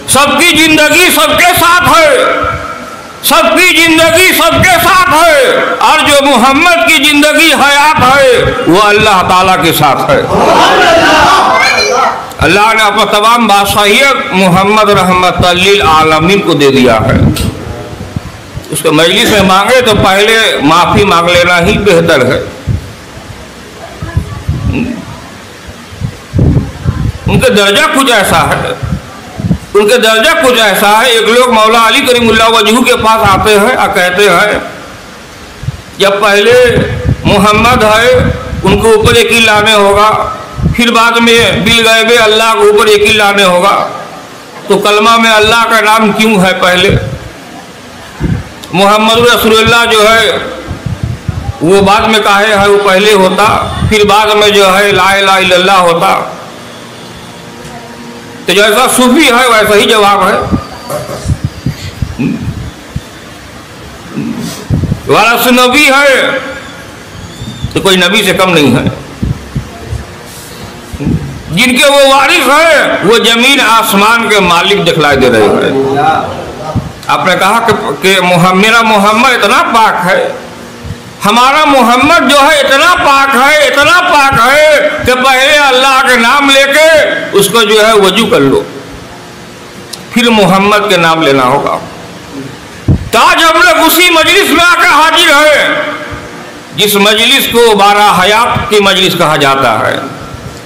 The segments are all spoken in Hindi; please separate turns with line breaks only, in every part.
सबकी जिंदगी सबके साथ है, सबकी जिंदगी सबके साथ है, और जो मोहम्मद की जिंदगी हयात है वो अल्लाह ताला के साथ है। अल्लाह ने अपना तमाम बादशाहियत मोहम्मद रहमत लिल आलमीन को दे दिया है। उसके मजलिस में मांगे तो पहले माफी मांग लेना ही बेहतर है। उनके दर्जा कुछ ऐसा है, उनके दर्जा कुछ ऐसा है। एक लोग मौला अली करीमुल्लाह वजहू के पास आते हैं और कहते हैं जब पहले मोहम्मद है उनके ऊपर यकीन लाने होगा, फिर बाद में बिल गैबे अल्लाह के ऊपर यकीन लाने होगा, तो कलमा में अल्लाह का नाम क्यों है पहले? मोहम्मद रसूलुल्लाह जो है वो बाद में काहे है, वो पहले होता, फिर बाद में जो है ला इलाहा इल्लल्लाह होता। तो जैसा सूफी है वैसा ही जवाब है। वारिस नबी है तो कोई नबी से कम नहीं है। जिनके वो वारिस है वो जमीन आसमान के मालिक दिखलाई दे रहे हैं। आपने कहा कि मेरा मोहम्मद इतना पाक है, हमारा मोहम्मद जो है इतना पाक है, इतना पाक है कि पहले अल्लाह के नाम लेके उसको जो है वजू कर लो, फिर मोहम्मद के नाम लेना होगा। ताज हम लोग उसी मजलिस में आकर हाजिर है जिस मजलिस को 12 हयात की मजलिस कहा जाता है।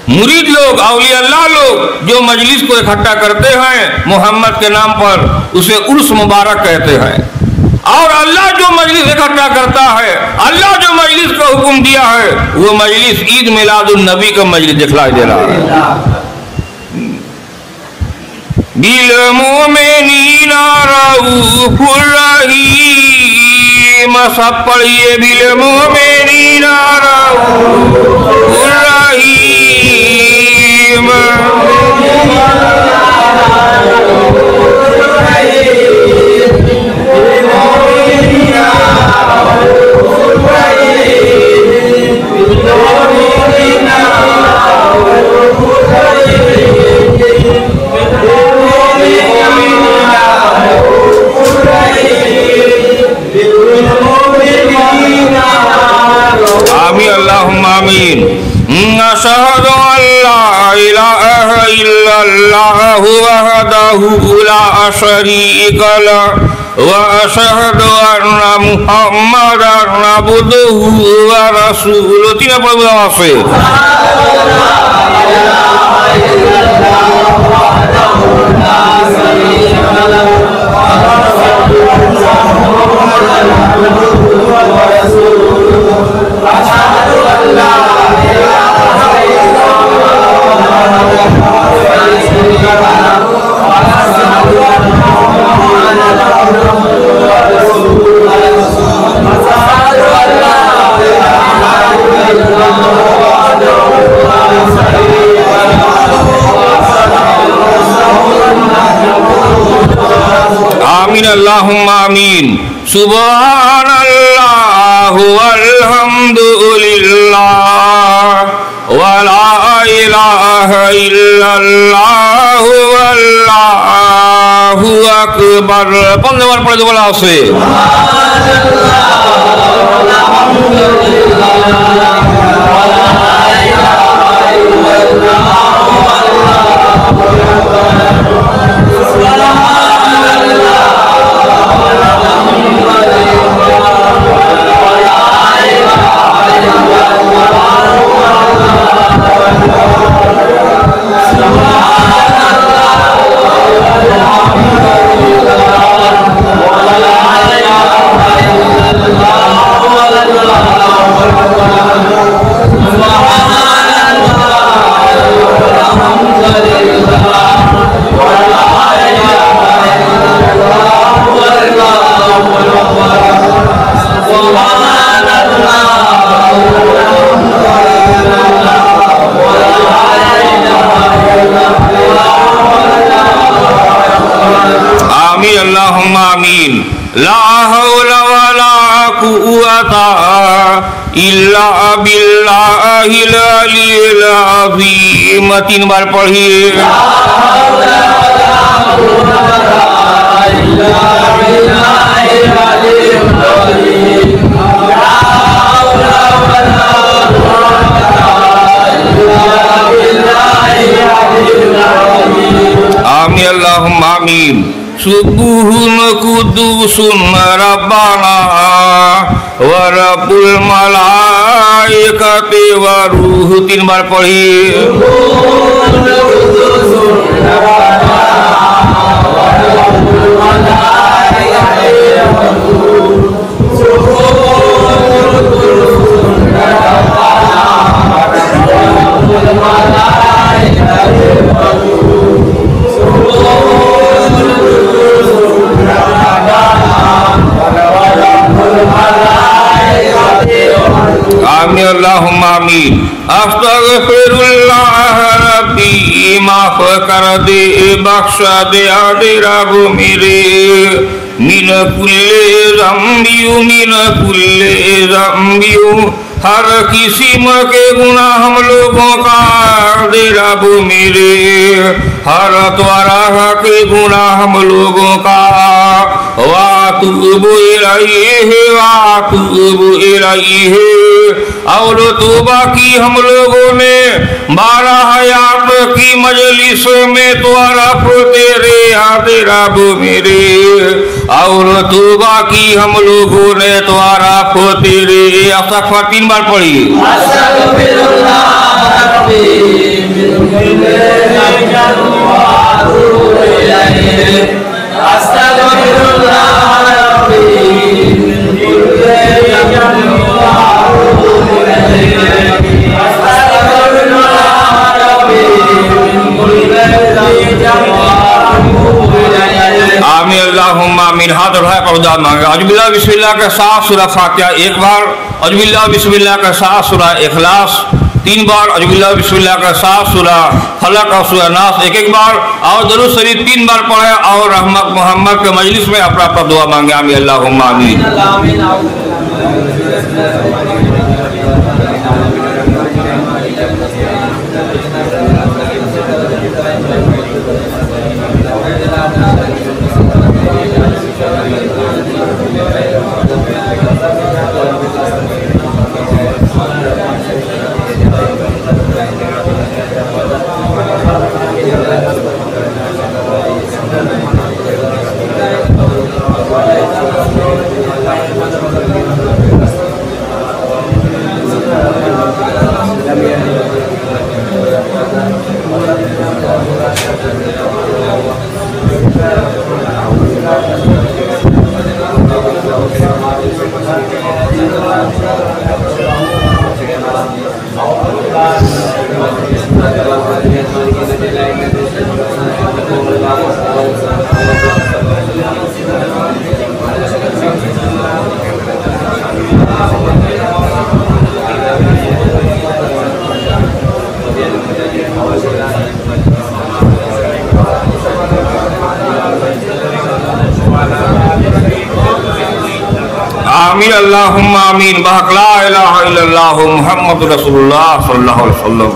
मुरीद लोग, औलिया अल्लाह लोग जो मजलिस को इकट्ठा करते हैं मोहम्मद के नाम पर, उसे उर्स मुबारक कहते हैं। और अल्लाह जो मजलिस इकट्ठा करता है, अल्लाह जो मजलिस का हुक्म दिया है, वो मजलिस ईद मिलादुन नबी का मजलिस दिखलाई दे रहा है। बिल मोमिनीना रऊफुर रहीम, सब पढ़िए बिल मोमिनीना रऊफुर रहीम। आमीन अल्लाहुम्मा आमीन। अशहदु अल्ला इलाहा इल्लल्लाहु वहदहु ला शरीका लहु व अशहदु अन्ना मुहम्मदन अब्दुहु व रसूलुहु। तीन पढ़ो से आमीन अल्लाहुम्मा आमीन। सुब्हानल्लाह वल्हम्दुलिल्लाह वला इलाहा इल्लल्लाह वल्लाहु अकबर। 15 बार पढ़ दो बोला उसे। आमीन। ला हौला वला कुव्वता इल्ला बिल्लाहिल अलिय्यिल अज़ीम। 3 बार पढ़िए। आमीन अल्लाहुम्मा आमीन। सुब्बुहुन कुद्दूसुन रब्बाना व रब्बुल मलाइकति व रूह। 3 बार पढ़िए। आमीन अल्लाहुम्मा आमीन। अस्तगफिरुल्लाह रब्बी माफ कर दे बख्श दे आदे रब मेरे मिन कुल्ले ज़म्बियु हर किस्म के गुनाह हम लोगों का दे रब मेरे हर त्वरह के गुनाह हम लोगों का वातूबु इलैहि और तौबा की हम लोगों ने 12 हयात की मजलिस में त्वरफ तेरे याद रब मेरे और तौबा की हम लोगों ने त्वरफ तेरे। अस्तगफिर 3 बार पढ़िए। आमीन अल्लाहुम्मा आमीन। हाथ उठाए पौधा मांगे। अजबिल्लाह बिस्मिल्लाह के साथ सूरह फातिहा 1 बार, अजबिल्लाह बिस्मिल्लाह के साथ सूरह इखलास 3 बार, अजबिल्लाह बिस्मिल्लाह के साथ सूरह फलक और सूरह नास 1-1 बार और दरूद शरीफ 3 बार पढ़े और रहमत मोहम्मद के मजलिस में अपना दुआ मांगे। आमीन अल्लाहुम्मा आमीन। आमीन अल्लाहुम्मा आमीन। बहक ला इलाहा इल्लल्लाह मुहम्मदुर रसूलुल्लाह सल्लल्लाहु अलैहि वसल्लम।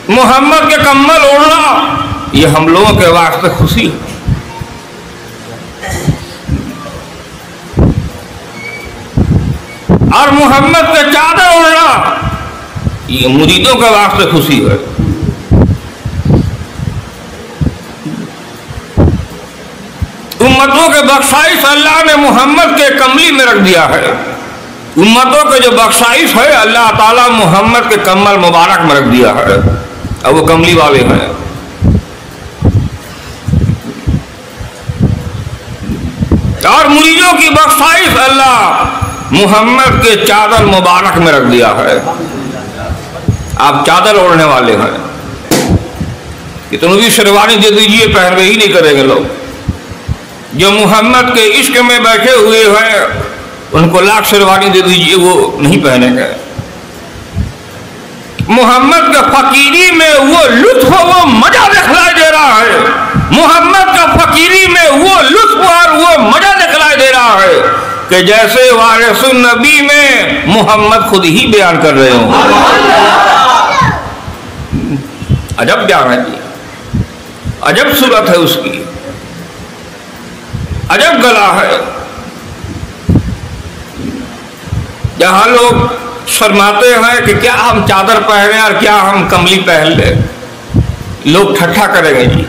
मोहम्मद के कम्बल ओढ़ना ये हम लोगों के वास्ते खुशी है। और मोहम्मद के चादर ओढ़ना ये मुरीदों के वास्ते खुशी है। उम्मतों के बख्शाइश अल्लाह ने मोहम्मद के कमली में रख दिया है। उम्मतों के जो बख्शाइश है अल्लाह ताला मोहम्मद के कम्बल मुबारक में रख दिया है और वो कमली वाले हैं। और मुरीदों की बख्शाइश अल्लाह मोहम्मद के चादर मुबारक में रख दिया है। आप चादर ओढ़ने वाले हैं, इतनी भी शेरवानी दे दीजिए, पहनवे ही नहीं करेंगे लोग। जो मोहम्मद के इश्क में बैठे हुए हैं उनको लाख शेरवानी दे दीजिए, वो नहीं पहनेंगे। मोहम्मद के फकीरी में वो लुत्फ वो मजा दिखलाई दे रहा है। मोहम्मद का फकीरी में वो लुत्फ और वो मजा दिखलाई दे रहा है कि जैसे वारिसुन नबी में मोहम्मद खुद ही बयान कर रहे हो। अजब बयान है जी, अजब सूरत है उसकी, अजब गला है। जहां लोग शर्माते हैं कि क्या हम चादर पहने और क्या हम कमली पहन ले, लोग ठट्ठा करेंगे जी।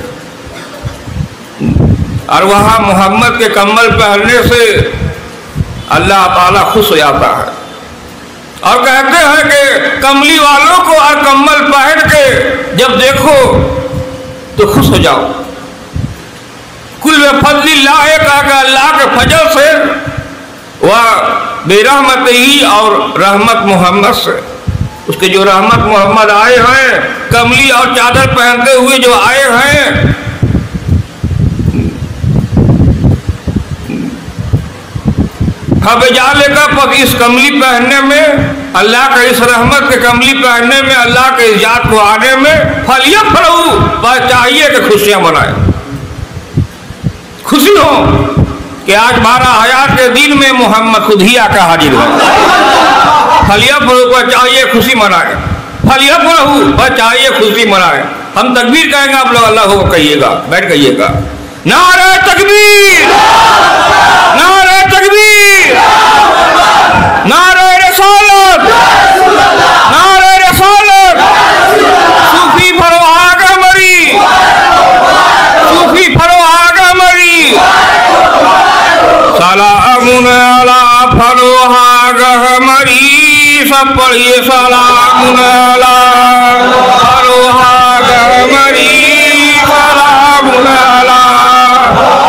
और वहाँ मोहम्मद के कम्बल पहनने से अल्लाह ताला खुश हो जाता है और कहते हैं कि कमली वालों को और कम्बल पहन के जब देखो तो खुश हो जाओ। कुल फज़लिल्लाह का अल्लाह के फजल से वह बेरहमत ही और रहमत मोहम्मद से, उसके जो रहमत मोहम्मद आए हैं कमली और चादर पहनते हुए जो आए हैं, हबेजाले का पग इस कमली पहनने में, अल्लाह के इस रहमत के कमली पहनने में, अल्लाह के इस जात को आने में फलिया फलऊ बस चाहिए कि खुशियां मनाए, खुशी हो कि आज 12 हयात के दिन में मोहम्मद खुद ही आकर हाजिर है। फलिया फलऊ पर चाहिए खुशी मनाए, फलिया फलऊ पर चाहिए खुशी मनाए। हम तकबीर कहेंगे, आप लोग अल्लाह हो कहिएगा, बैठ कहिएगा। नारे तकबीर, नारे तकबीर, नारे रिसालत, नारे रिसालत। सूफी फरोहाग मरी, सूफी फरोहाग मरी। सलामुन अला फरोहाग मरी, सब पढ़िए सलामुन अला फरोहाग मरी, सलामुन अला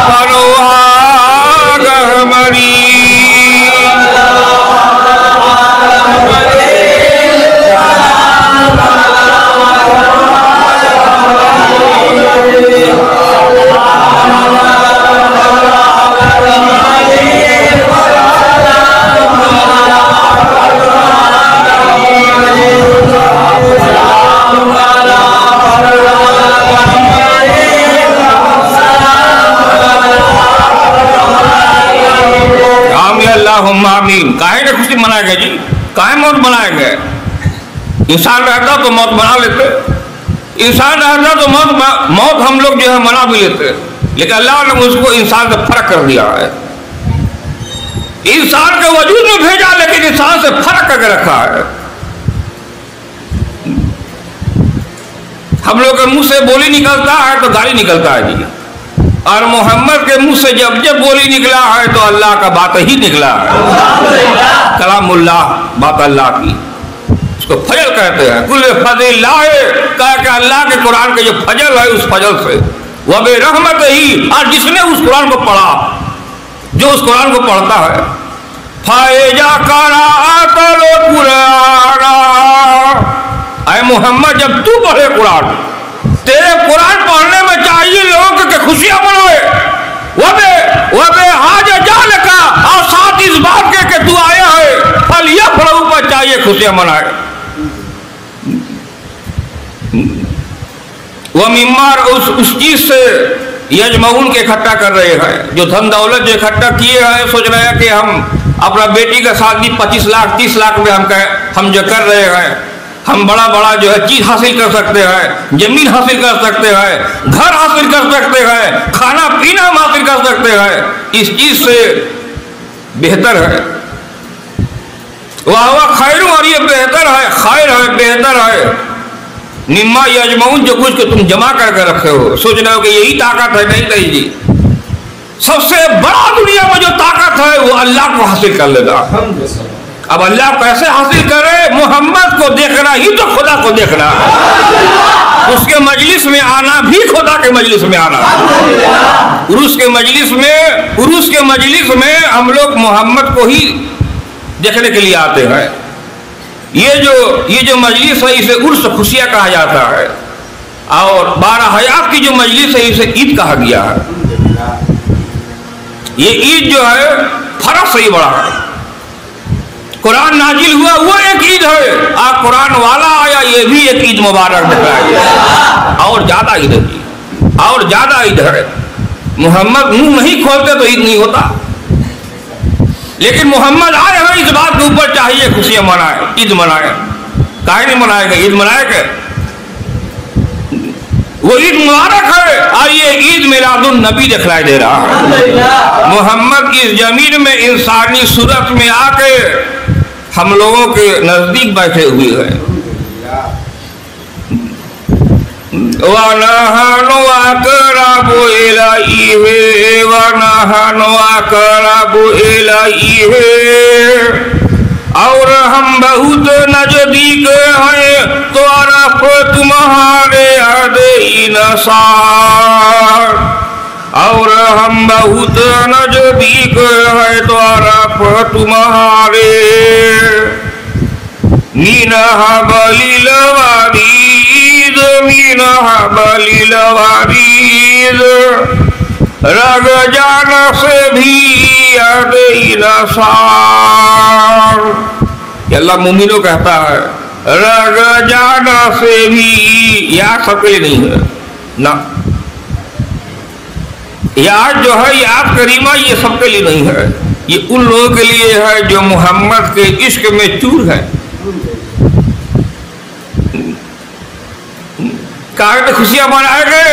फरोहाग मरी। आमीन। काहे ने खुशी मनाएगा जी, काहे मौत मनाएगा? इंसान रहता तो मौत मना लेते, इंसान रहता तो मौत हम लोग जो है मना भी लेते, लेकिन अल्लाह ने उसको इंसान से फर्क कर दिया है। इंसान के वजूद में भेजा लेकिन इंसान से फर्क करके रखा है। हम लोग के मुंह से बोली निकलता है तो गाली निकलता है जी, और मोहम्मद के मुंह से जब जब बोली निकला है तो अल्लाह का बात ही निकला है। कलामुल्लाह, बात अल्लाह की, उसको फजल कहते हैं। कुल फज़लिल्लाह कह के अल्लाह के कुरान के जो फजल है उस फजल से वह बेरहमत ही, और जिसने उस कुरान को पढ़ा, जो उस कुरान को पढ़ता है, फायजा करात कुरान, ऐ मोहम्मद जब तू पढ़े कुरान, तेरे कुरान पढ़ने में चाहिए लोगों के खुशियां मनाए। वबे हाज जाल का, और साथ इस बात के तू आया है फलिया फलऊ पर चाहिए खुशियां मनाए। वह मिम्मार उस चीज से यजमऊन के इकट्ठा कर रहे हैं, जो धन दौलत जो इकट्ठा किए हैं, सोच रहे हैं कि हम अपना बेटी का शादी 25 लाख 30 लाख में हम जो कर रहे हैं, हम बड़ा बड़ा जो है चीज हासिल कर सकते हैं, जमीन हासिल कर सकते हैं, घर हासिल कर सकते हैं, खाना पीना हम हासिल कर सकते हैं। इस चीज से बेहतर है वाह खैर, और ये बेहतर है, खैर है, बेहतर है निम्मा यजमऊन, जो कुछ को तुम जमा करके रखे हो, सोच रहे हो कि यही ताकत है। नहीं जी, सबसे बड़ा दुनिया में जो ताकत है वो अल्लाह को हासिल कर लेगा। अब अल्लाह कैसे हासिल करे? मोहम्मद को देखना ही तो खुदा को देखना, उसके मजलिस में आना भी खुदा के मजलिस में आना। उरुस के मजलिस में हम लोग मोहम्मद को ही देखने के लिए आते हैं। ये जो मजलिस है इसे उर्स खुशियाँ कहा जाता है, और 12 हयात की जो मजलिस है इसे ईद कहा गया है। ये ईद जो है फर्क से ही बड़ा है। कुरान नाजिल हुआ वो एक ईद है, और कुरान वाला आया ये भी एक ईद मुबारक दिखाया गया, और ज्यादा ईद है, और ज्यादा ईद है। मोहम्मद मुंह नहीं खोलते तो ईद नहीं होता, लेकिन मोहम्मद आए हैं इस बात के ऊपर चाहिए खुशियां मनाए, ईद मनाए। काहे नहीं मनाएगा? ईद मनाएगा, वो ईद मुबारक है, और ये ईद मिलादुन नबी दिखलाई दे रहा है। मोहम्मद की इस जमीन में इंसानी सूरत में आके हम लोगों के नजदीक बैठे हुए हैं। वनहनु अक़रबु इलैहि वनहनु अक़रबु इलैहि, और हम बहुत नजदीक हैं तरफ तुम्हारे अदीनसार, और हम बहुत नजदीक हैं तरफ तुम्हारे मीनह बलिल वारीद मीनह बलिल वारीद, रग जान से भी अदीनसार। अल्लाह मुमिनों कहता है रग जान से भी, याद सबके लिए नहीं है ना, याद जो है याद करीमा ये सबके लिए नहीं है, ये उन लोगों के लिए है जो मोहम्मद के इश्क में चूर है। काहे में खुशियां मनाएंगे,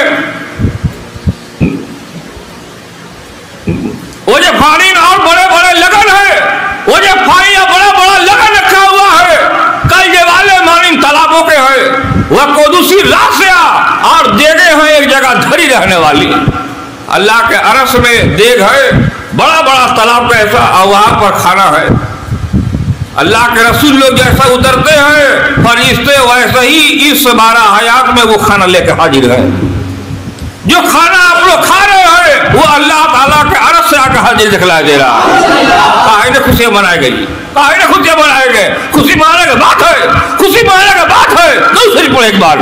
वो जो पानी और बड़े बड़े लगन है, वो जो पानी बड़ा बड़ा लगन रखा हुआ है, कल ये वाले मानी तालाबों के है, वह कोदूसी रात से और देगे हैं एक जगह धरी रहने वाली। अल्लाह के अरस में देग है, बड़ा बड़ा तालाब का ऐसा, और वहां पर खाना है। अल्लाह के रसूल लोग जैसा उतरते हैं फरिश्ते, वैसे ही इस 12 हयात में वो खाना लेकर हाजिर है। जो खाना आप लोग खा रहे हैं वो अल्लाह ताला के अरस से आकर हाजिर दिखलाई दे रहा है। काहे ने खुशियां मनाई गई, काहे ने खुशियां मनाए गए, खुशी मनाने की बात है, खुशी मनाने की बात है। दूसरी पढ़े एक बार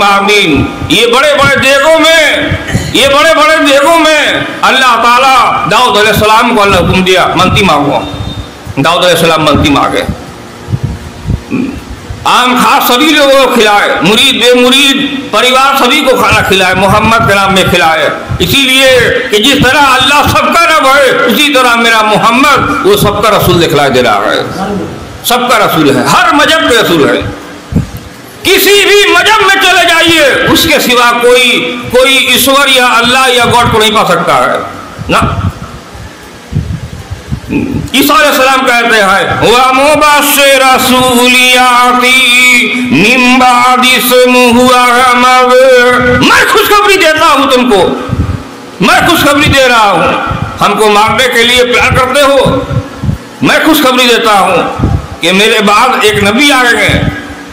आमीन। ये बड़े बड़े देगों में अल्लाह ताला दाऊद अलैहिस्सलाम को अल्लाह हुक्म दिया मनती मांगो। दाऊद अलैहिस्सलाम मनती मांगे, आम खास सभी लोगों को खिलाए, मुरीद बेमुरीद परिवार सभी को खाना खिलाए, मोहम्मद के नाम में खिलाए। इसीलिए कि जिस तरह अल्लाह सबका रब है उसी तरह मेरा मोहम्मद वो सबका रसूल दिखलाई दे रहा है, सबका रसूल है, हर मजहब के रसूल है। किसी भी मजहब में चले जाइए उसके सिवा कोई ईश्वर या अल्लाह या गॉड को नहीं पा सकता है ना। ईसा अलैहिस्सलाम कहते हैं वा मुबश्शिर रसूलियाती मिन बाद इस्मुहु अहमद, मैं खुशखबरी देता हूं तुमको, मैं खुशखबरी दे रहा हूं। हमको मारने के लिए प्यार करते हो, मैं खुशखबरी देता हूं कि मेरे बाद एक नबी आएंगे,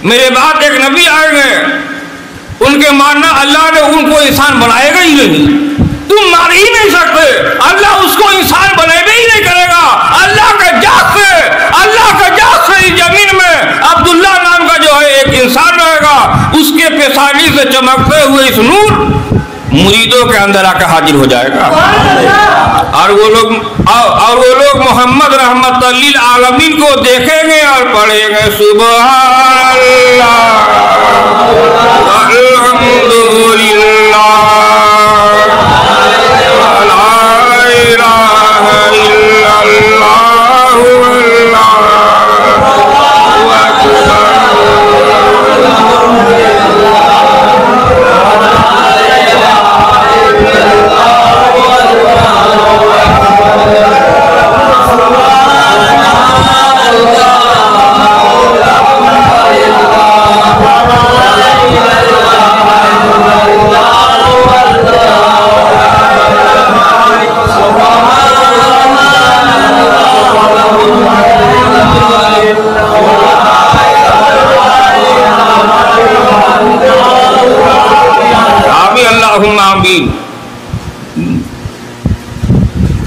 मेरे बाद एक नबी आएंगे, उनके मारना अल्लाह ने उनको इंसान बनाएगा ही नहीं, तुम मार ही नहीं सकते, अल्लाह उसको इंसान बनेगा ही नहीं करेगा। अल्लाह के जात से इस जमीन में अब्दुल्ला नाम का जो है एक इंसान रहेगा, उसके पेशानी से चमकते हुए इस नूर मुरीदों के अंदर आकर हाजिर हो जाएगा। और वो लोग मोहम्मद रहमत लिल आलमीन को देखेंगे और पढ़ेंगे सुभान अल्लाह अल्हम्दुलिल्लाह ला इलाहा इल्लल्लाह अल्लाहु अकबर।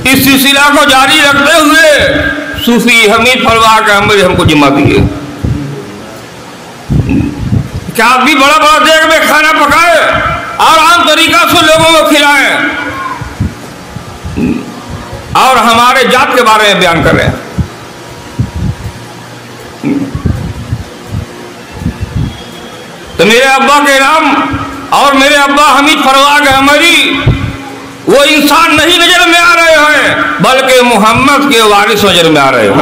इस सिलसिला को जारी रखते हुए सूफी हमीद फरवा के हमको जिम्मा दिए। क्या आप भी बड़ा बड़ा देग में खाना पकाए और आम तरीका से लोगों को खिलाएं और हमारे जात के बारे में बयान करें। तो मेरे अब्बा के नाम और मेरे अब्बा हमीद फरवाग अहमदी वो इंसान नहीं नजर में आ रहे हैं, बल्कि मोहम्मद के वारिस नजर में आ रहे हैं।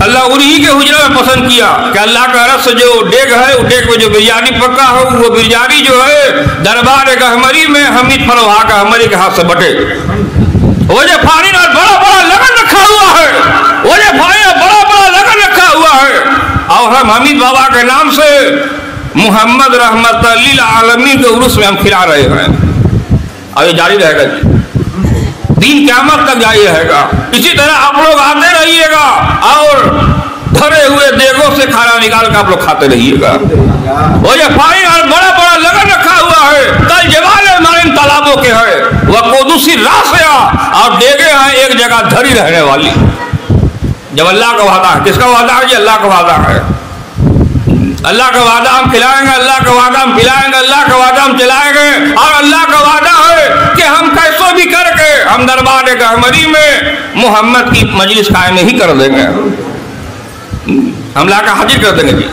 अल्लाह उन्हीं के हुजरा में पसंद किया कि अल्लाह का रस जो डेग है, वो डेग में जो बिरयानी पक्का हो, वो बिरयानी जो है दरबार अहमदी में हमीद फरवाग अहमदी के हाथ से बटे। वो जो फानी में बड़ा बड़ा लगन रखा हुआ है, वो जो फानी में बड़ा बड़ा लगन रखा हुआ है, और हम हमीद बाबा के नाम से मोहम्मद रहमत लिल आलमीन के उर्स में हम खिला रहे हैं और ये जारी रहेगा जी, दिन क़यामत तक जारी रहेगा। इसी तरह आप लोग आते रहिएगा और धरे हुए देगों से खाना निकाल कर आप लोग खाते रहिएगा। वो ये फाइन और बड़ा बड़ा लगन रखा हुआ है, कल जवाल हमारे इन तालाबों के है, वह कोदूसी रास है और देगे हैं एक जगह धरी रहने वाली। जब अल्लाह का वादा है, किसका वादा है जी? अल्लाह का वादा है। अल्लाह का वादा हम खिलाएंगे, अल्लाह का वादा हम पिलाएंगे, अल्लाह का वादा हम चलाएंगे, और अल्लाह का वादा है कि हम कैसो भी करके हम दरबार अहमदी में मोहम्मद की मजलिस कायम ही कर देंगे, हम ला कर हाजिर कर देंगे जी।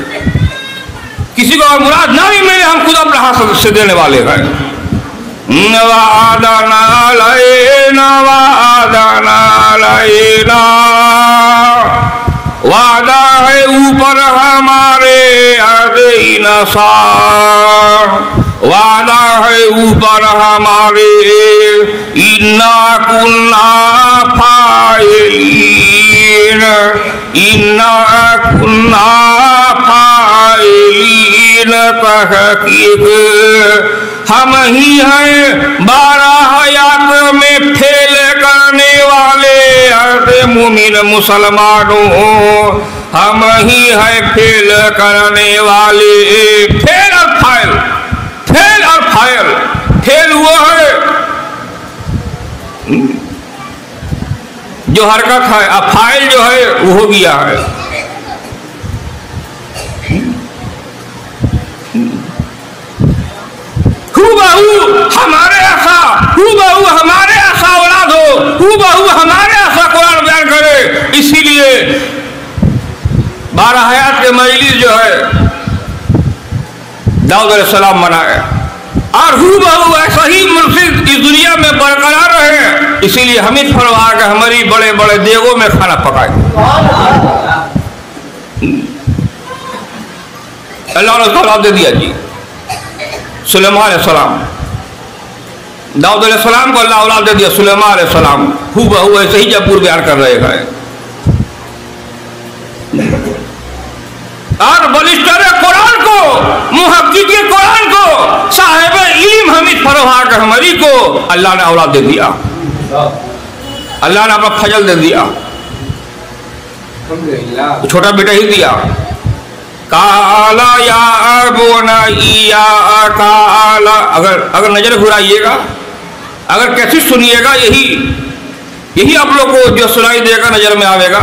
किसी को और मुराद ना भी मिले, हम खुद अपने हाथ से देने वाले हैं। नवादाना लैना वादाना लैना, वादा है ऊपर हमारे नसा, वादा है ऊपर हमारे इन्ना कुन्ना फाइलीन, इन्ना कुन्ना फाइलीन, तहकीक हम ही हैं 12 हयात में फेल करने वाले मुमिन मुसलमानों, हम ही हैं फेल करने वाले। फेल और फाइल, फेल और फाइल, फेल वो है जो हरकत है, अब फाइल जो है वो हो गया है। हमारे ऐसा हूबहू हमारे ऐसा औलाद हो, हूबहू हमारे ऐसा कुरान बयान करे। इसीलिए 12 हयात के मजलिस जो है दाऊद अलैहिस्सलाम मनाए, और हूबहू ऐसा ही मुर्शिद इस दुनिया में बरकरार रहे। इसीलिए हमीद फरवाग हमारी बड़े बड़े देगों में खाना पकाए। अल्लाह ने उसको औलाद दे दिया जी। सुलेमान अलैहिस्सलाम, दाऊद अलैहिस्सलाम को अल्लाह औलाद दे दिया। सुलेमान अलैहिस्सलाम हूबहू ऐसे ही जब पूर्व बयान कर रहे हैं। और बलिस्टर कुरान को, मुहक्किक कुरान को, साहिब इल्म हमीद फरवाग अहमदी को अल्लाह ने औलाद दे दिया। अल्लाह ने अपना फजल दे दिया, छोटा बेटा ही दिया। काला या बोनैया काला, अगर नजर घुराइएगा, अगर कैसे सुनिएगा, यही आप लोग को जो सुनाई देगा नजर में आवेगा।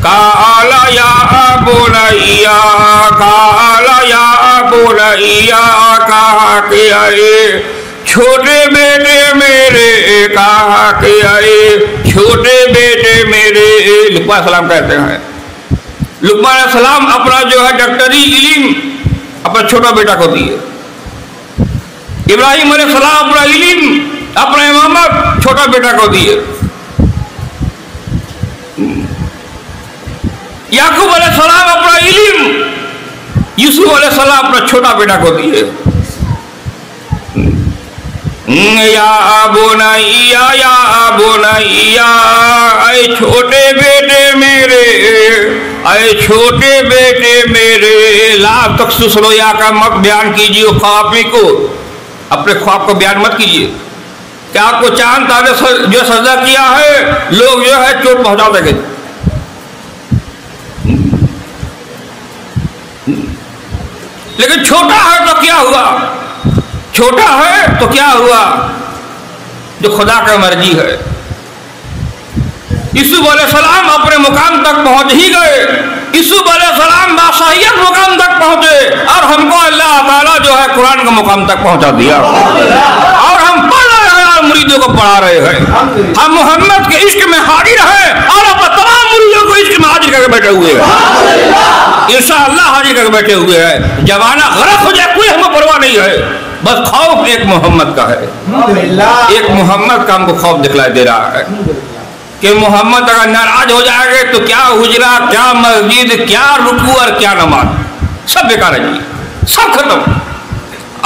काला या बोनैया, काला या बोनैया, कहा के आए छोटे बेटे मेरे, कहा के आए छोटे बेटे मेरे। लुकमान सलाम कहते हैं, लुकमान सलाम अपना जो है डॉक्टरी इल्म अपना छोटा बेटा को दिए। इब्राहिम अलैहिस्सलाम अपना इल्म, अपना इमामत छोटा बेटा को दिए। याकूब अलैहिस्सलाम अपना इल्म यूसुफ अलैहिस्सलाम अपना छोटा बेटा को दिए। या बोनैया, या बोनैया, ऐ छोटे बेटे मेरे, ऐ छोटे बेटे मेरे, ला तख्सुस रोया का मत बयान कीजिए ख्वाब को, अपने ख्वाब को बयान मत कीजिए। क्या आपको चांद तारे जो सजदा किया है लोग जो है चोट पहुंचा देंगे। लेकिन छोटा है तो क्या हुआ, छोटा है तो क्या हुआ, जो खुदा का मर्जी है। यूसुफ अलैहिस्सलाम अपने मुकाम तक पहुंच ही गए। यूसुफ अलैहिस्सलाम बादशाहियत मुकाम तक पहुंचे और हमको अल्लाह ताला जो है कुरान का मुकाम तक पहुंचा दिया और हम पढ़ रहे हैं और मुरीदों को पढ़ा रहे हैं। हम मोहम्मद के इश्क में हाजिर हैं और अब तमाम मुरीदों को इश्क में हाजिर करके बैठे हुए हैं। इंशाअल्लाह हाजिर करके बैठे हुए हैं। जमाना गरक हो जाए कोई हमें परवाह नहीं है, बस खौफ एक मोहम्मद का है। एक मोहम्मद का हमको खौफ दिखलाई दे रहा है कि मोहम्मद अगर नाराज हो जाएंगे तो क्या हुजरा, क्या मस्जिद, क्या रुकू और क्या नमाज, सब बेकार है जी, सब खत्म।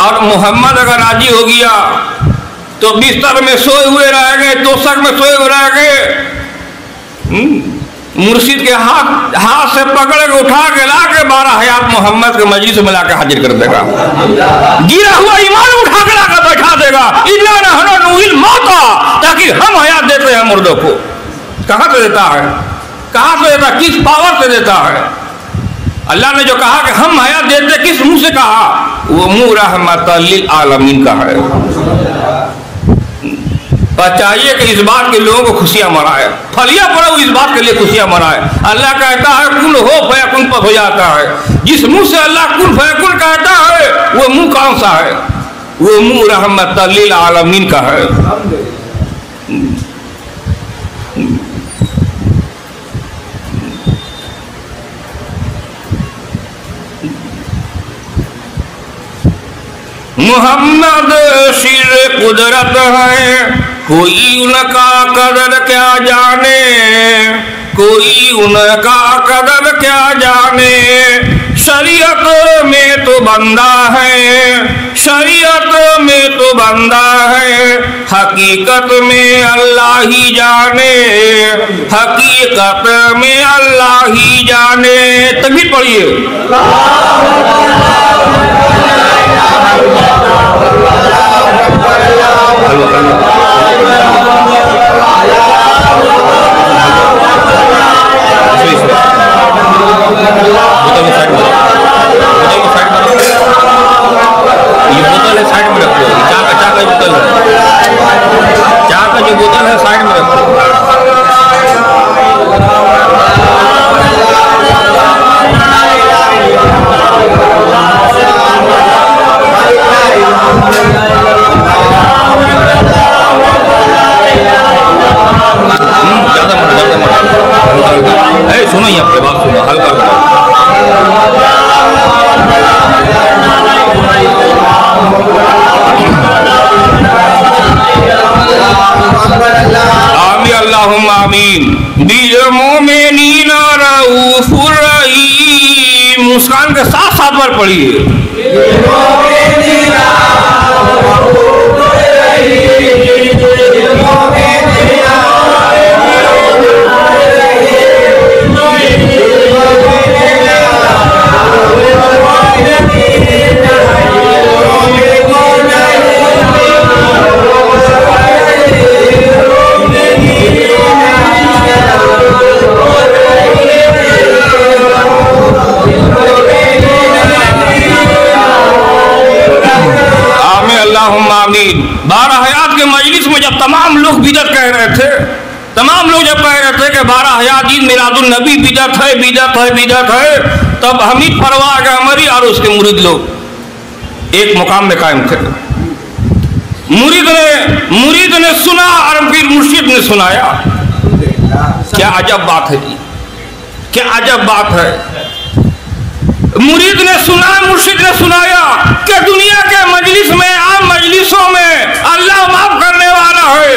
और मोहम्मद अगर राजी हो गया तो बिस्तर में सोए हुए रहेंगे, तोशक में सोए हुए रहेंगे। मुर्शिद के हाथ से पकड़ के उठा के ला के 12 हयात मोहम्मद के मजलिस में लाकर हाजिर कर देगा। गिरा हुआ ईमान उठा के लाकर बैठा देगा, इल्ला नहनु मौता, ताकि हम हयात देते हैं मुर्दों को। कहाँ से देता है, कहाँ से देता, किस पावर से देता है? अल्लाह ने जो कहा कि हम हयात देते, किस मुंह से कहा? वो मुंह रहमतल लिल आलमीन का है। और चाहिए कि इस बात के लोगों को खुशियां मनाए, फलिया पड़ो इस बात के लिए खुशियां मनाए। अल्लाह कहता है कुन हो फयकुन पर हो जाता है। जिस मुंह से अल्लाह कुन फयकुन कहता है वो मुंह कौन सा है? वो मुंह रहमतल लिल आलमीन का है। मोहम्मद सिर कुदरत है, कोई उनका कदर क्या जाने, कोई उनका कदर क्या जाने। शरीयत में तो बंदा है, शरीयत में तो बंदा है, हकीकत में अल्लाह ही जाने, हकीकत में अल्लाह ही जाने। तकबीर पढ़िए। ये बोतल है साइड में रखो, चाय का बोतल है, चाय का जो बोतल है साइड में रखो। सुनो यहाँ पे बात सुनो, हल्का मुस्कान के साथ साथ बार पढ़िए। आमीन। 12 हयात के मजलिस में जब तमाम लोग बिदत कह रहे थे, तमाम लोग जब कह रहे थे कि 12 हयात ईद मिलादुन नबी बिदत है, बिदत है, बिदत है, तब हमीद परवाह अमरी और उसके मुरीद लोग एक मुकाम में कायम थे। मुरीद ने सुना और फिर मुर्शिद ने सुनाया। क्या अजब बात है जी, क्या अजब बात है। मुरीद ने सुना, मुर्शिद ने सुनाया कि दुनिया के मजलिस में, आम मजलिसों में अल्लाह माफ करने वाला है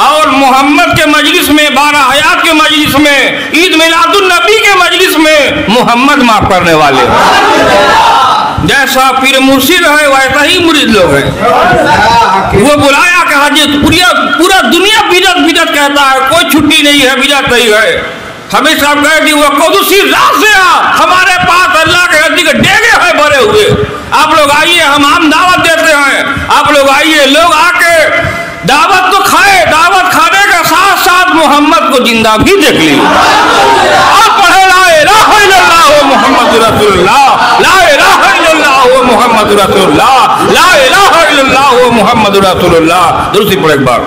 और मोहम्मद के मजलिस में, 12 हयात के मजलिस में, ईद मिलादुन नबी के मजलिस में मोहम्मद माफ करने वाले हैं। जैसा पीर मुर्शिद है वैसा ही मुरीद लोग हैं। वो बुलाया कि हाजी पूरा दुनिया बिदत बिदत कहता है, कोई छुट्टी नहीं है, बिदत नहीं है। हमेशा कह दी वो कुदसी रात से हमारे पास अल्लाह के नजदीक डेगे हैं भरे हुए। आप लोग आइए, हम दावत देते हैं, आप लोग आइए, लोग आके दावत तो खाए, दावत खाने के साथ साथ मोहम्मद को जिंदा भी देख ली। आप पढ़े ला इलाहा इल्लल्लाह मुहम्मद रसूलुल्लाह, ला इलाहा इल्लल्लाह मुहम्मद रसूलुल्लाह, ला इलाहा इल्लल्लाह मुहम्मद रसूलुल्लाह। दुरुस्ती पढ़े एक बार।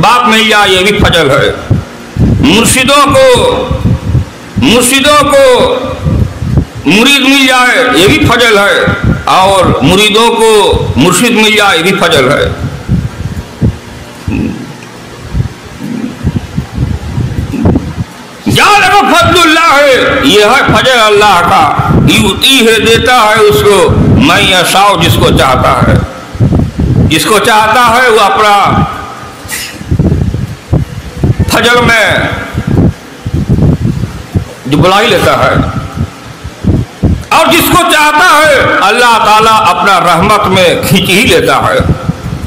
बाप मिल जाए ये भी फजल है। मुर्शिदों को मुरीद मिल जाए ये भी फजल है, और मुरीदों को मुर्शिद मिल जाए ये भी फजल है। जालिका फज़लुल्लाह है, ये है फजल अल्लाह का, यूती है देता है उसको मैं यशाओ जिसको चाहता है। जिसको चाहता है वो अपना फजल में जो बुला ही लेता है, और जिसको चाहता है अल्लाह ताला अपना रहमत में खींच ही लेता है।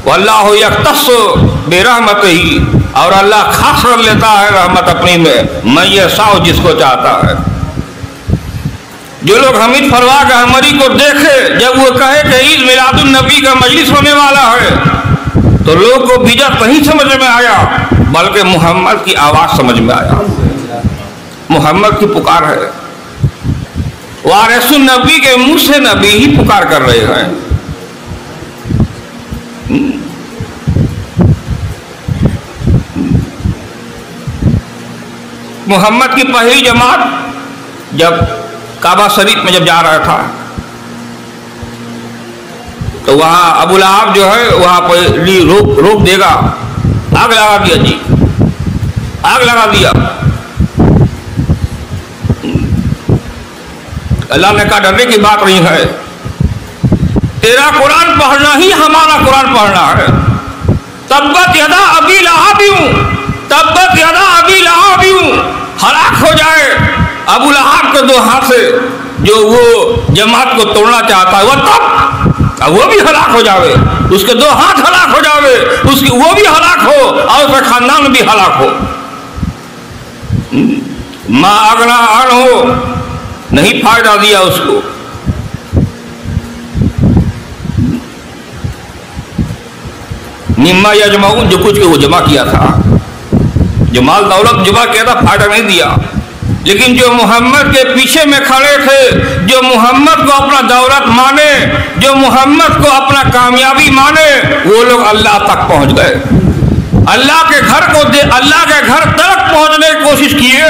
वल्लाहु यख्तस्सु बिरहमत ही, और अल्लाह खास कर लेता है रहमत अपनी में मैं यशाओ जिसको चाहता है। जो लोग हमीद फरवाग अहमदी को देखे जब वो कहे कि ईद मिलादुन नबी का मजलिस होने वाला है, तो लोग को बिदअत नहीं समझ में आया, बल्कि मोहम्मद की आवाज़ समझ में आया। मोहम्मद की पुकार है, वारिसुन नबी के मुंह से नबी ही पुकार कर रहे हैं। मोहम्मद की पहली जमात जब काबा शरीफ में जब जा रहा था, तो वहां अबू लहब जो है वहां पर रोक देगा, आग लगा दिया जी, आग लगा दिया। अल्लाह ने कहा डरने की बात नहीं है, तेरा कुरान पढ़ना ही हमारा कुरान पढ़ना है। तब्बत यदा अबी लहब, तब्बत यदा अबी लहब, हलाक हो जाए अबू लहब के दो हाथ से, जो वो जमात को तोड़ना चाहता है, वह तब वो भी हलाक हो जावे, उसके दो हाथ हलाक हो जावे, उसकी वो भी हलाक हो और उसका खानदान भी हलाक हो। माँ अगला अन हो, नहीं फायदा दिया उसको। निम्मा यजमाऊन, जो कुछ वो जमा किया था, जो माल दौलत जमा किया था, फायदा नहीं दिया। लेकिन जो मोहम्मद के पीछे में खड़े थे, जो मोहम्मद को अपना दौलत माने, जो मोहम्मद को अपना कामयाबी माने, वो लोग अल्लाह तक पहुंच गए। अल्लाह के घर को अल्लाह के घर तक पहुंचने की कोशिश किए,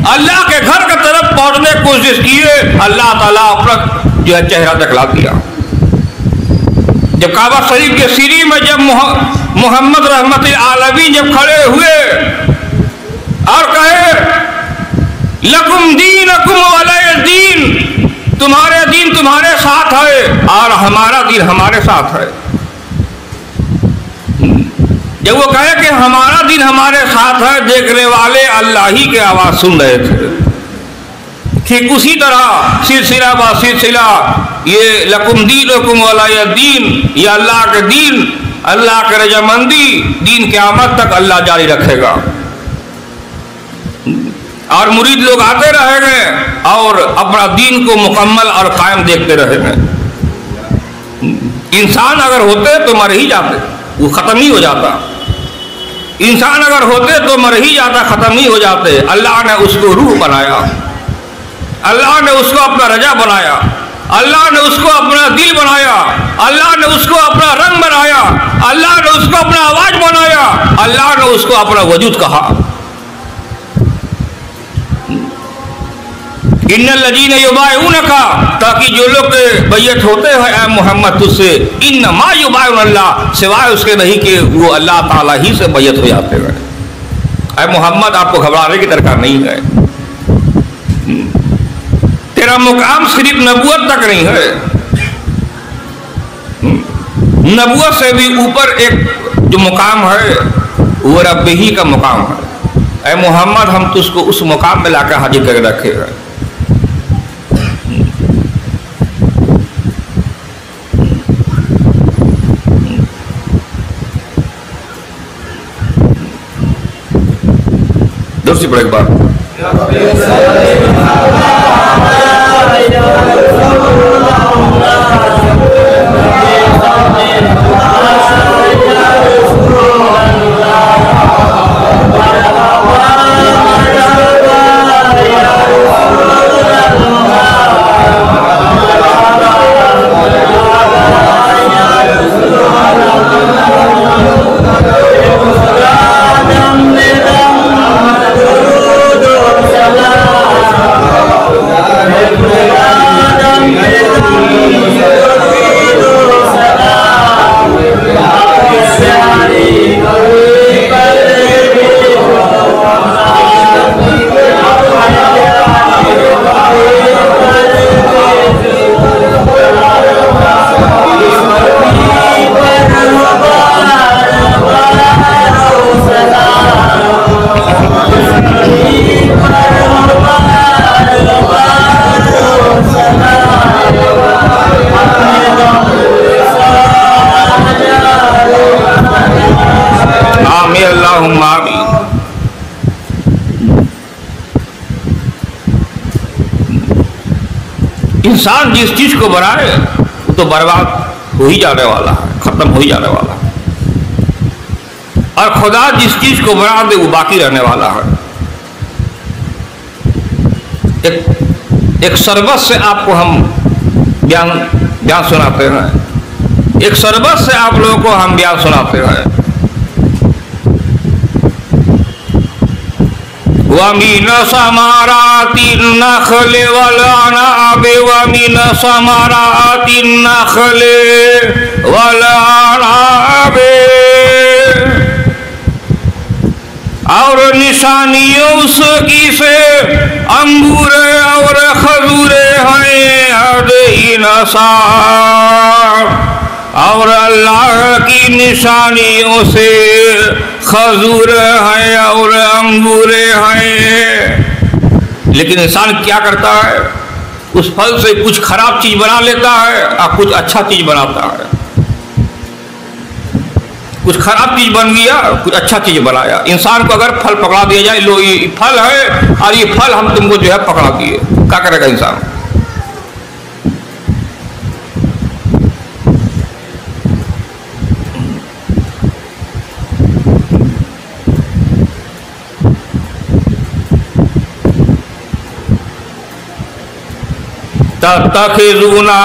अल्लाह के घर की तरफ पहुंचने की कोशिश किए, अल्लाह ताला अपना जो है चेहरा दिखला दिया। जब काबा शरीफ के सीढ़ी में जब मोहम्मद रहमत आलमीन जब खड़े हुए और कहे लकुम दीनकुम वलिय दीन, तुम्हारे दीन तुम्हारे साथ है और हमारा दीन हमारे साथ है। जब वो कहे कि हमारा दीन हमारे साथ है, देखने वाले अल्लाह ही की आवाज सुन रहे थे। ठीक उसी तरह सिलसिला ब सिलसिला ये लकुम दीनकुम वलिय दीन, ये अल्लाह के दीन, अल्लाह के रजामंदी दीन क़यामत तक अल्लाह जारी रखेगा। और मुरीद लोग आते रहेंगे और अपना दीन को मुकम्मल और कायम देखते रहेंगे। इंसान अगर होते तो मर ही जाते, वो ख़त्म ही हो जाता। इंसान अगर होते तो मर ही जाता, ख़त्म ही हो जाते। अल्लाह ने उसको रूह बनाया, अल्लाह ने उसको अपना रजा बनाया, अल्लाह ने उसको अपना दिल बनाया, अल्लाह ने उसको अपना रंग बनाया, अल्लाह ने उसको अपना आवाज़ बनाया, अल्लाह ने उसको अपना वजूद कहा। इन्नल्लज़ीना युबाइऊनका, ताकि जो लोग बैयत होते हैं ऐ मोहम्मद तुझसे, इन्नमा युबाइऊनल्लाह, सिवाय उसके नहीं कि वो अल्लाह ताला ही से बैयत हो जाते हैं। ऐ मोहम्मद आपको घबराने की दरकार नहीं है, तेरा मुकाम सिर्फ नबूवत तक नहीं है, नबूवत से भी ऊपर एक जो मुकाम है वो रब ही का मुकाम है। ऐ मोहम्मद हम तुझको उस मुकाम में लाकर हाजिर कर रखे हैं। दूसरी बड़ी बात, इंसान जिस चीज को बनाए वो तो बर्बाद हो ही जाने वाला है, खत्म हो ही जाने वाला है, और खुदा जिस चीज को बना दे वो बाकी रहने वाला है। एक शरबत से आपको हम बयान सुनाते हैं, एक शरबत से आप लोगों को हम बयान सुनाते हैं। वमीन समाराति नखले वलानाबे, वमीन समाराति नखले वलानाबे, और निशानियों उसकी से अंगूर और खजूरे हैं इंसान, और अल्लाह की निशानियों से खजूर हैं और अंगूरे हैं। लेकिन इंसान क्या करता है, उस फल से कुछ खराब चीज बना लेता है और कुछ अच्छा चीज बनाता है। कुछ खराब चीज बन गया, कुछ अच्छा चीज बनाया। इंसान को अगर फल पकड़ा दिया जाए, लो ये फल है और ये फल हम तुमको जो है पकड़ा दिए, क्या करेगा इंसान? तत्तखिज़ूना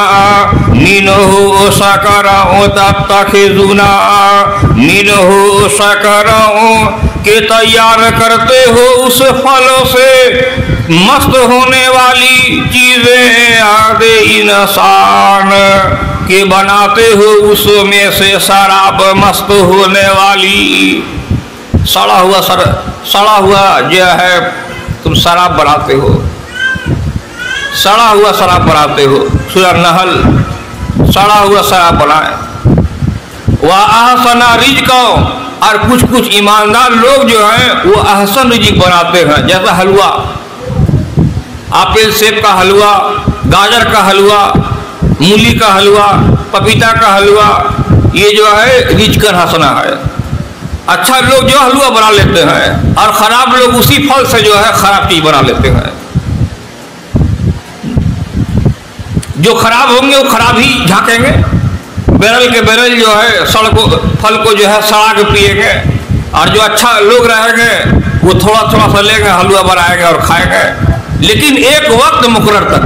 मिनहु सकरअ, तत्तखिज़ूना मिनहु सकरअ, के तैयार करते हो उस फल से मस्त होने वाली चीजें आदे इंसान, के बनाते हो उसमें से शराब मस्त होने वाली। सड़ा हुआ जो है तुम शराब बनाते हो, सड़ा हुआ शराब बनाते हो। सूरह नहल, सड़ा हुआ शराब बनाए। वह अहसना रिज़्क़, और कुछ ईमानदार लोग जो हैं वो अहसन रिज़्क़ बनाते हैं। जैसा हलवा, आपेल सेब का हलवा, गाजर का हलवा, मूली का हलवा, पपीता का हलवा, ये जो है रिज़्क़ हसना है। अच्छा लोग जो हलवा बना लेते हैं, और ख़राब लोग उसी फल से जो है ख़राब चीज़ बना लेते हैं। जो खराब होंगे वो खराब ही झांकेंगे, बैरल के बैरल जो है फल को जो है सड़ा के पिएंगे, और जो अच्छा लोग रहेंगे वो थोड़ा थोड़ा सा लेंगे, हलवा बनाएंगे और खाएंगे। लेकिन एक वक्त मुकर्रर तक,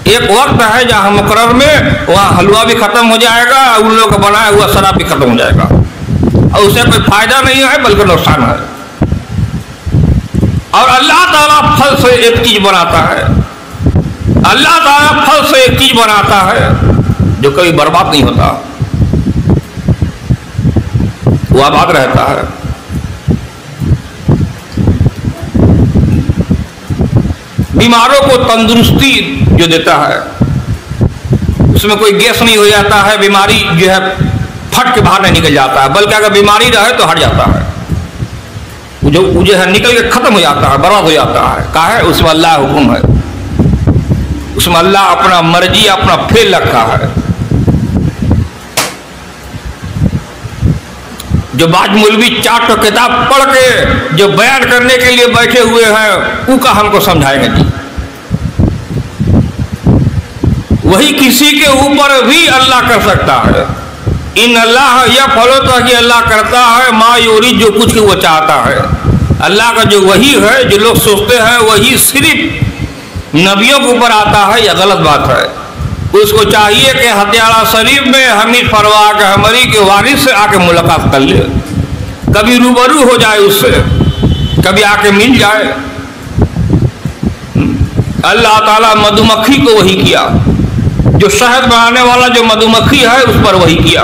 एक वक्त है जहाँ मुकर्रर में वहाँ हलवा भी खत्म हो जाएगा, उन लोगों का बनाया हुआ शराब भी खत्म हो जाएगा, और उससे कोई फायदा नहीं है बल्कि नुकसान है। और अल्लाह ताला फल से एक चीज बनाता है, अल्लाह ताला फल से एक चीज बनाता है जो कभी बर्बाद नहीं होता, वो आबाद रहता है। बीमारों को तंदुरुस्ती जो देता है, उसमें कोई गैस नहीं हो जाता है, बीमारी जो है फट के बाहर नहीं निकल जाता है, बल्कि अगर बीमारी रहे तो हट जाता है, वो जो है निकल के खत्म हो जाता है, बर्बाद हो जाता है। कहा है उसमें अल्लाह हुक्म है, उसमें अल्लाह अपना मर्जी अपना फेल रखा है। जो बाज मौलवी 4 तो किताब पढ़ के जो बयान करने के लिए बैठे हुए हैं, उनका हमको समझाएंगे जी। वही किसी के ऊपर भी अल्लाह कर सकता है। इन अल्लाह यह फलो तो कि अल्लाह करता है मा योरी, जो कुछ वो चाहता है। अल्लाह का जो वही है, जो लोग सोचते हैं वही सिर्फ नबियों के ऊपर आता है, यह गलत बात है। उसको चाहिए कि हथियारा शरीफ में हमीद फरवा के हमारी के वारिस से आके मुलाकात कर ले, कभी रूबरू हो जाए उससे, कभी आके मिल जाए। अल्लाह ताला मधुमक्खी को वही किया, जो शहद बनाने वाला जो मधुमक्खी है उस पर वही किया।